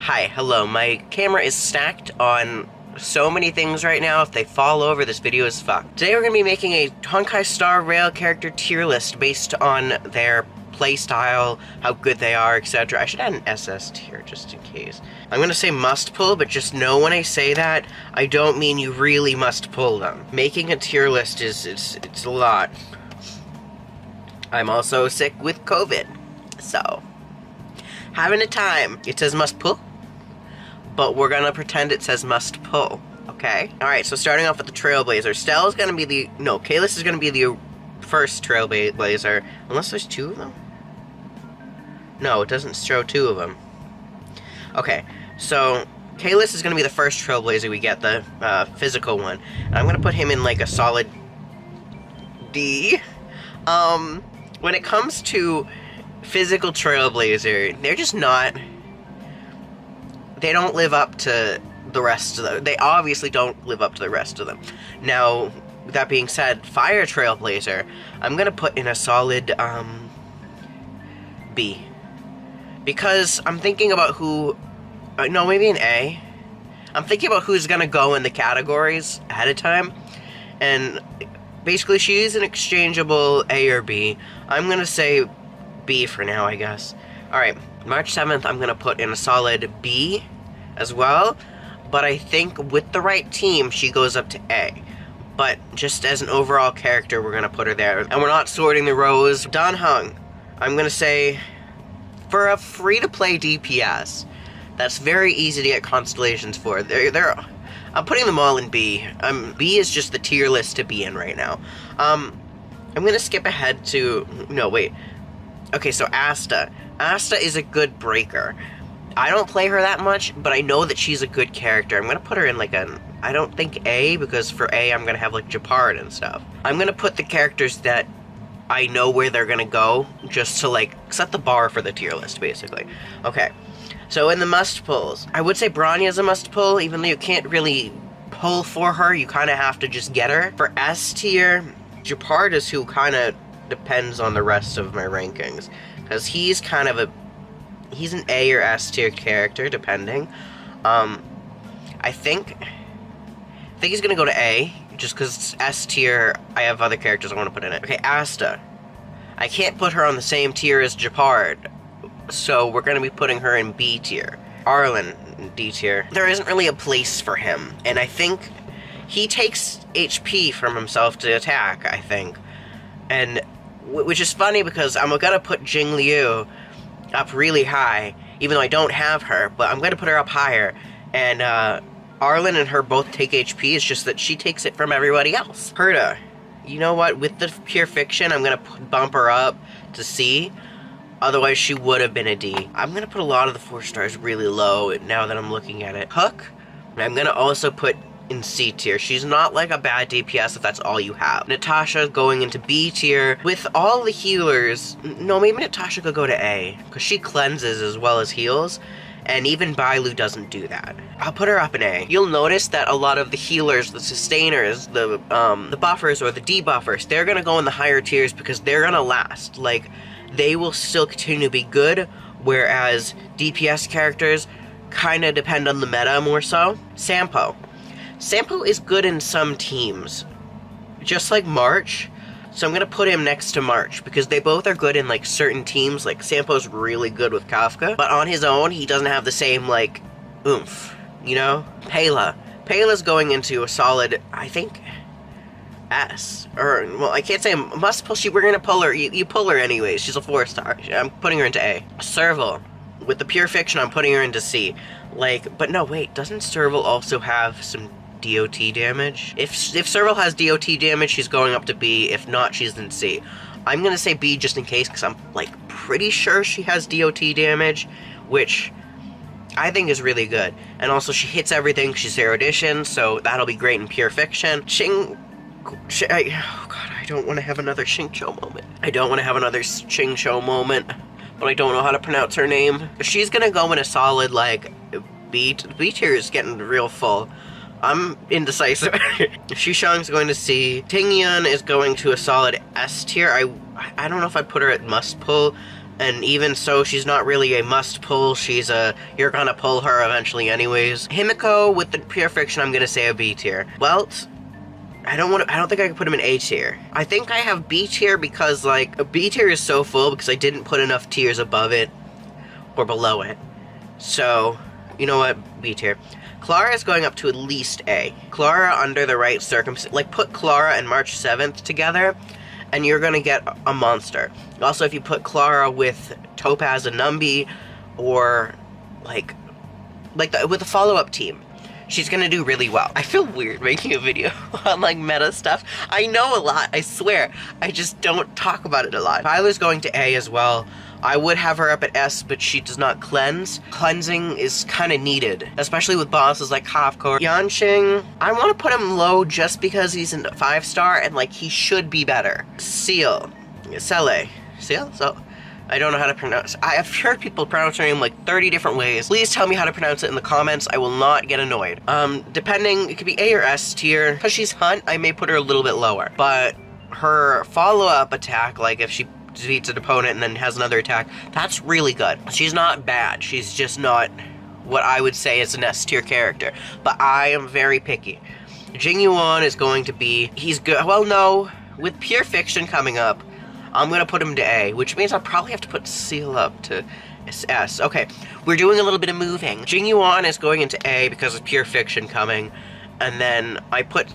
Hi, hello, my camera is stacked on so many things right now. If they fall over, this video is fucked. Today we're going to be making a Honkai Star Rail character tier list based on their playstyle, how good they are, etc. I should add an SS tier just in case. I'm going to say must pull, but just know when I say that, I don't mean you really must pull them. Making a tier list it's a lot. I'm also sick with COVID, so having a time. It says must pull, but we're gonna pretend it says must pull, okay? Alright, so starting off with the Trailblazer. Stella's gonna be the... No, Kalis is gonna be the first Trailblazer. Unless there's two of them? No, it doesn't show two of them. Okay, so Kalis is gonna be the first Trailblazer we get, the physical one. And I'm gonna put him in like a solid D. When it comes to physical Trailblazer, they're just not... They don't live up to the rest of them. They obviously don't live up to the rest of them. Now, with that being said, Fire Trailblazer, I'm gonna put in a solid, B. Because I'm thinking about who... no, maybe an A. I'm thinking about who's gonna go in the categories ahead of time. And basically, she's an exchangeable A or B. I'm gonna say B for now, I guess. Alright, March 7th, I'm gonna put in a solid B as well, but I think with the right team, she goes up to A. But just as an overall character, we're gonna put her there. And we're not sorting the rows. Dan Heng, I'm gonna say, for a free-to-play DPS, that's very easy to get constellations for. I'm putting them all in B. B is just the tier list to be in right now. I'm gonna skip ahead to... No, wait. Okay, so Asta. Asta is a good breaker. I don't play her that much, but I know that she's a good character. I'm gonna put her in like an... I don't think A, because for A, I'm gonna have like joukhr and stuff. I'm gonna put the characters that I know where they're gonna go, just to like set the bar for the tier list, basically. Okay. So in the must pulls, I would say Bronya's a must pull, even though you can't really pull for her, you kind of have to just get her. For S tier, joukhr is who kind of depends on the rest of my rankings, because he's kind of he's an A or S tier character, depending. I think he's gonna go to A, just because S tier, I have other characters I want to put in it. Okay, Asta. I can't put her on the same tier as joukhr, so we're going to be putting her in B tier. Arlen, D tier. There isn't really a place for him, and I think he takes HP from himself to attack, I think. And, which is funny because I'm going to put Jing Liu up really high, even though I don't have her, but I'm going to put her up higher. And, Arlen and her both take HP, it's just that she takes it from everybody else. Herta. You know what, with the pure fiction, I'm going to bump her up to C. Otherwise, she would have been a D. I'm going to put a lot of the 4 stars really low now that I'm looking at it. Hook, I'm going to also put in C tier. She's not like a bad DPS if that's all you have. Natasha going into B tier. With all the healers, no, maybe Natasha could go to A, because she cleanses as well as heals, and even Bailu doesn't do that. I'll put her up in A. You'll notice that a lot of the healers, the sustainers, the buffers or the debuffers, they're going to go in the higher tiers because they're going to last. Like, they will still continue to be good, whereas DPS characters kind of depend on the meta more so. Sampo. Sampo is good in some teams, just like March, so I'm going to put him next to March, because they both are good in like certain teams. Like, Sampo's really good with Kafka, but on his own, he doesn't have the same, like, oomph, you know? Pela. Pela's going into a solid, I think... S. Or, well, I can't say must pull. We're gonna pull her. You pull her anyways. She's a 4-star. I'm putting her into A. Serval. With the pure fiction, I'm putting her into C. Like, but no, wait. Doesn't Serval also have some DOT damage? If Serval has DOT damage, she's going up to B. If not, she's in C. I'm gonna say B just in case, because I'm, like, pretty sure she has DOT damage, which I think is really good. And also, she hits everything. She's 0 edition, so that'll be great in pure fiction. Oh god, I don't want to have another Xingqiu moment. I don't want to have another Xingqiu moment, but I don't know how to pronounce her name. She's gonna go in a solid, like, B. B tier is getting real full. I'm indecisive. Shishang's going to C. Tingyun is going to a solid S tier. I don't know if I put her at must pull, And even so, she's not really a must pull. She's a, you're gonna pull her eventually anyways. Himiko with the pure fiction, I'm gonna say a B tier. Welt, I don't think I can put him in A tier. I think I have B tier because like a B tier is so full because I didn't put enough tiers above it or below it. So, you know what? B tier. Clara is going up to at least A. Clara under the right circumstances, like put Clara and March 7th together and you're gonna get a monster. Also, if you put Clara with Topaz and Numby or with a follow-up team, she's gonna do really well. I feel weird making a video on like meta stuff. I know a lot, I swear. I just don't talk about it a lot. Tyler's going to A as well. I would have her up at S, but she does not cleanse. Cleansing is kind of needed, especially with bosses like Halfcore. Yanqing, I want to put him low just because he's a 5-star and like he should be better. Seal, Sele, Seal? So, I don't know how to pronounce. I have heard people pronounce her name like 30 different ways. Please tell me how to pronounce it in the comments. I will not get annoyed. Depending, it could be A or S tier. Because she's Hunt, I may put her a little bit lower. But her follow-up attack, like if she defeats an opponent and then has another attack, that's really good. She's not bad. She's just not what I would say is an S tier character. But I am very picky. Jing Yuan is going to be, he's good. Well, no, with pure fiction coming up, I'm gonna put him to A, which means I'll probably have to put Seal up to S. Okay, we're doing a little bit of moving. Jing Yuan is going into A because of pure fiction coming, and then I put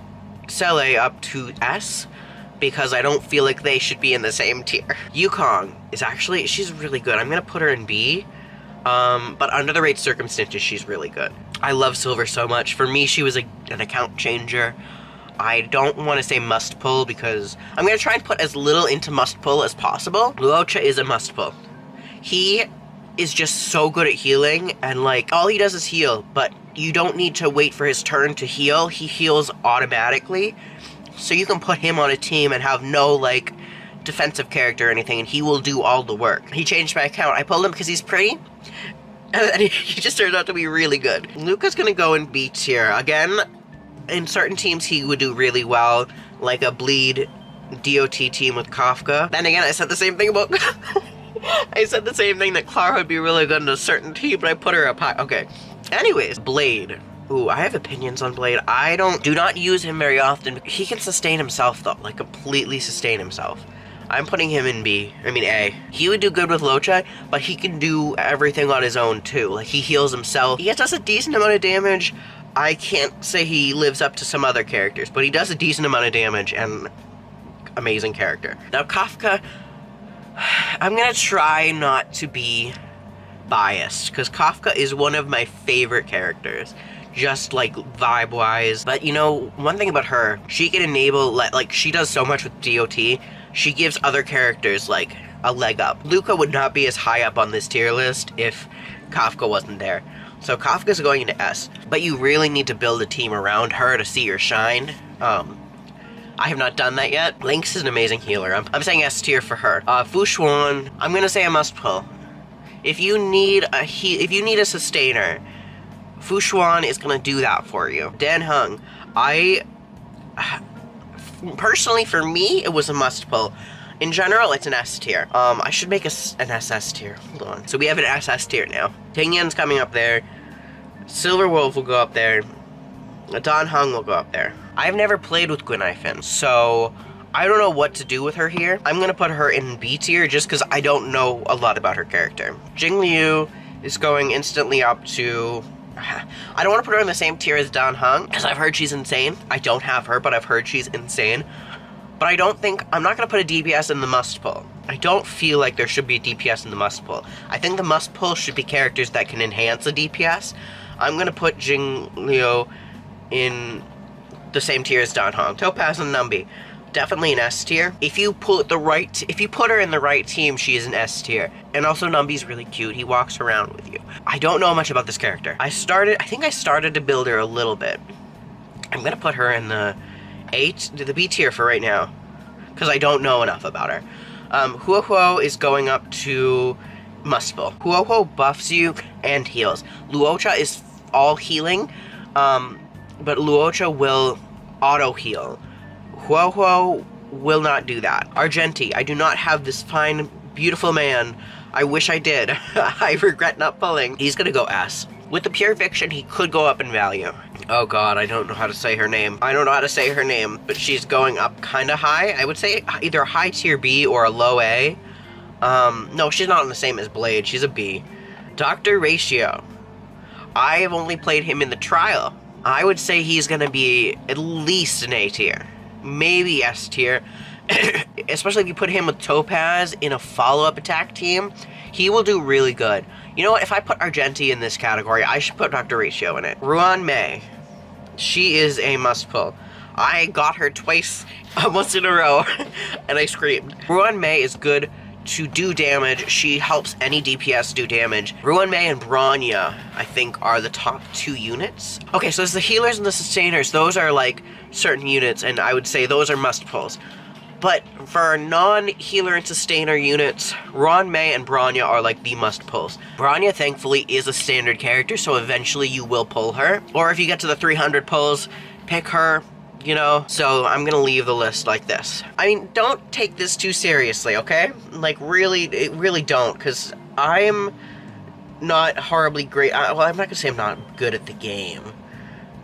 Sele up to S because I don't feel like they should be in the same tier. Yukong is actually, she's really good. I'm gonna put her in B, but under the right circumstances, she's really good. I love Silver so much. For me, she was an account changer. I don't want to say must pull because I'm going to try and put as little into must pull as possible. Luocha is a must pull. He is just so good at healing and like all he does is heal, but you don't need to wait for his turn to heal. He heals automatically. So you can put him on a team and have no like defensive character or anything and he will do all the work. He changed my account. I pulled him because he's pretty. And he just turned out to be really good. Luca's going to go in B tier. Again, in certain teams, he would do really well, like a bleed DOT team with Kafka. Then again, I said the same thing about... I said the same thing that Clara would be really good in a certain team, but I put her up high. Okay. Anyways, Blade. Ooh, I have opinions on Blade. I do not use him very often. He can sustain himself, though. Like, completely sustain himself. I'm putting him in A. He would do good with Luocha, but he can do everything on his own, too. Like, he heals himself. He does a decent amount of damage. I can't say he lives up to some other characters, but he does a decent amount of damage and amazing character. Now Kafka, I'm gonna try not to be biased because Kafka is one of my favorite characters, just like vibe-wise. But you know, one thing about her, she can enable, like she does so much with DOT, she gives other characters like a leg up. Luca would not be as high up on this tier list if Kafka wasn't there. So Kafka's going into S, but you really need to build a team around her to see her shine. I have not done that yet. Lynx is an amazing healer. I'm saying S tier for her. Fu Xuan, I'm gonna say a must pull. If you need a sustainer, Fu Xuan is gonna do that for you. Dan Heng, personally for me, it was a must pull. In general, it's an S tier. I should make an SS tier. Hold on. So we have an SS tier now. Tingyan's coming up there. Silver Wolf will go up there. Dan Heng will go up there. I've never played with Guinaifen, so I don't know what to do with her here. I'm gonna put her in B tier just because I don't know a lot about her character. Jing Liu is going instantly up to... I don't want to put her in the same tier as Dan Heng because I've heard she's insane. I don't have her, but I've heard she's insane. But I'm not going to put a DPS in the must pull. I don't feel like there should be a DPS in the must pull. I think the must pull should be characters that can enhance a DPS. I'm going to put Jing Liu in the same tier as Dan Heng. Topaz and Numby, definitely an S tier. If you put her in the right team, she is an S tier. And also Numby's really cute. He walks around with you. I don't know much about this character. I think I started to build her a little bit. I'm going to put her in the B tier for right now, because I don't know enough about her. Huohuo is going up to must pull. Huohuo buffs you and heals. Luocha is all healing, but Luocha will auto heal. Huohuo will not do that. Argenti, I do not have this fine, beautiful man I wish I did. I regret not pulling. He's gonna go S. With the pure fiction, he could go up in value. Oh god, I don't know how to say her name. I don't know how to say her name, but she's going up kind of high. I would say either a high tier B or a low A. No, she's not on the same as Blade. She's a B. Dr. Ratio. I have only played him in the trial. I would say he's gonna be at least an A tier. Maybe S tier. Especially if you put him with Topaz in a follow-up attack team, he will do really good. You know what? If I put Argenti in this category, I should put Dr. Ratio in it. Ruan Mei. She is a must-pull. I got her twice, once in a row, and I screamed. Ruan Mei is good to do damage. She helps any DPS do damage. Ruan Mei and Bronya, I think, are the top 2 units. Okay, so as the healers and the sustainers, those are like certain units, and I would say those are must-pulls. But for non-healer and sustainer units, Ruan Mei and Bronya are like the must-pulls. Bronya, thankfully, is a standard character, so eventually you will pull her. Or if you get to the 300 pulls, pick her, you know? So I'm gonna leave the list like this. I mean, don't take this too seriously, okay? Like, really don't, because I'm not horribly great. Well, I'm not gonna say I'm not good at the game.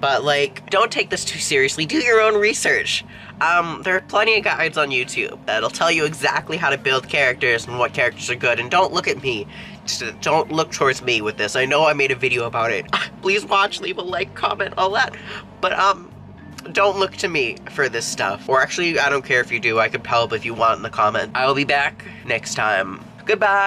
But, like, don't take this too seriously. Do your own research. There are plenty of guides on YouTube that'll tell you exactly how to build characters and what characters are good. And don't look at me. Just don't look towards me with this. I know I made a video about it. Please watch, leave a like, comment, all that. But, don't look to me for this stuff. Or actually, I don't care if you do. I could help if you want in the comment. I will be back next time. Goodbye.